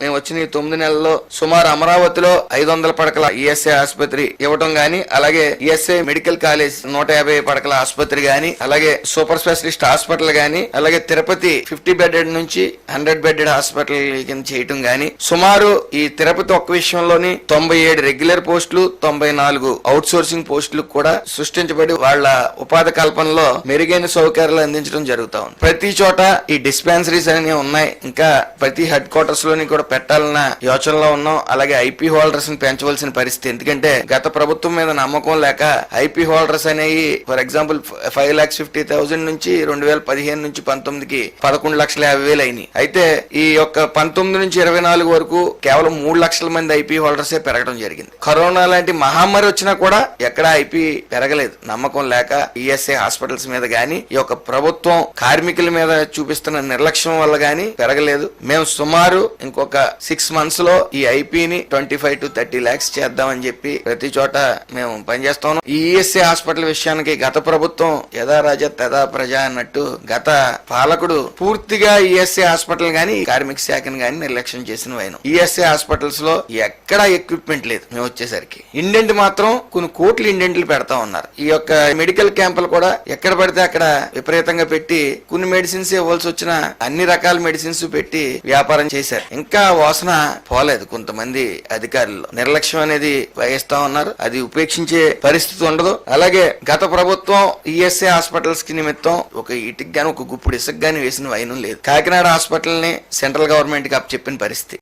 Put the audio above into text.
మేము వచ్చిన ఈ 9 నెలల్లో సుమారు అమరావతిలో 500 పడకల ఈఎస్ఐ ఆసుపత్రి ఇవ్వటం గాని, అలాగే ఈఎస్ఐ మెడికల్ కాలేజ్ 150 పడకల ఆసుపత్రి గాని, అలాగే సూపర్ స్పెషలిస్ట్ హాస్పిటల్ గాని, అలాగే తిరుపతి 50 బెడెడ్ నుంచి 100 బెడెడ్ హాస్పిటల్ కింద చేయటం గాని, సుమారు ఈ తిరుపతి ఒక్క విషయంలోని 97 రెగ్యులర్ పోస్టులు, 94 అవుట్ సోర్సింగ్ పోస్టులు కూడా సృష్టించబడి వాళ్ళ ఉపాధి కల్పనలో మెరుగైన సౌకర్యాలు అందించడం జరుగుతా ఉంది. ప్రతి చోట ఈ డిస్పెన్సరీస్ అనేవి ఉన్నాయి. ఇంకా ప్రతి హెడ్ క్వార్టర్స్ లోని కూడా పెట్టాలన్న యోచనలో ఉన్నాం. అలాగే ఐపీ హోల్డర్స్ ని పెంచవలసిన పరిస్థితి. ఎందుకంటే గత ప్రభుత్వం మీద నమ్మకం లేక ఐపీ హోల్డర్స్ అనేవి ఫర్ ఎగ్జాంపుల్ 5,50,000 నుంచి 2015 నుంచి 19కి 11,50,000 అయినాయి. అయితే ఈ యొక్క 19 నుంచి 24 వరకు కేవలం 3 లక్షల మంది ఐపీ హోల్డర్సే పెరగడం జరిగింది. కరోనా లాంటి మహమ్మారి వచ్చినా కూడా ఎక్కడ ఐపీ పెరగలేదు. నమ్మకం లేక ఈఎస్ఐ హాస్పిటల్స్ మీద గాని, ఈ యొక్క ప్రభుత్వం కార్మికుల మీద చూపిస్తున్న నిర్లక్ష్యం వల్ల గాని పెరగలేదు. మేము సుమారు ఇంకొక 6 months లో ఈ ఐపీని 25 to 30 lakhs చేద్దామని చెప్పి ప్రతి చోట మేము పనిచేస్తాం. ఈ ఈఎస్ఐ హాస్పిటల్ విషయానికి గత ప్రభుత్వం యథా రాజా తదా ప్రజ అన్నట్టు గత పాలకుడు పూర్తిగా ఈఎస్ఐ హాస్పిటల్ గాని కార్మిక శాఖను గాని నిర్లక్ష్యం చేసిన వైనం. ఈఎస్ఐ హాస్పిటల్స్ లో ఎక్కడా ఎక్విప్మెంట్ లేదు. మేము వచ్చేసరికి ఇండెంట్ మాత్రం కొన్ని కోట్ల ఇండెంట్లు పెడతా ఉన్నారు. ఈ యొక్క మెడికల్ క్యాంపులు కూడా ఎక్కడ పడితే అక్కడ విపరీతంగా పెట్టి కొన్ని మెడిసిన్స్ ఇవ్వాల్సి వచ్చిన అన్ని రకాల మెడిసిన్స్ పెట్టి వ్యాపారం చేశారు. ఇంకా వాసన పోలేదు. కొంతమంది అధికారులు నిర్లక్ష్యం అనేది వహిస్తా ఉన్నారు. అది ఉపేక్షించే పరిస్థితి ఉండదు. అలాగే గత ప్రభుత్వం ఈఎస్ఐ హాస్పిటల్స్ కి నిమిత్తం ఒక ఇటుకు గాని ఒక గుప్పుడు ఇసుకు గాని వేసిన వైనం లేదు. కాకినాడ హాస్పిటల్ ని సెంట్రల్ గవర్నమెంట్ కి అప్పచెప్పిన పరిస్థితి.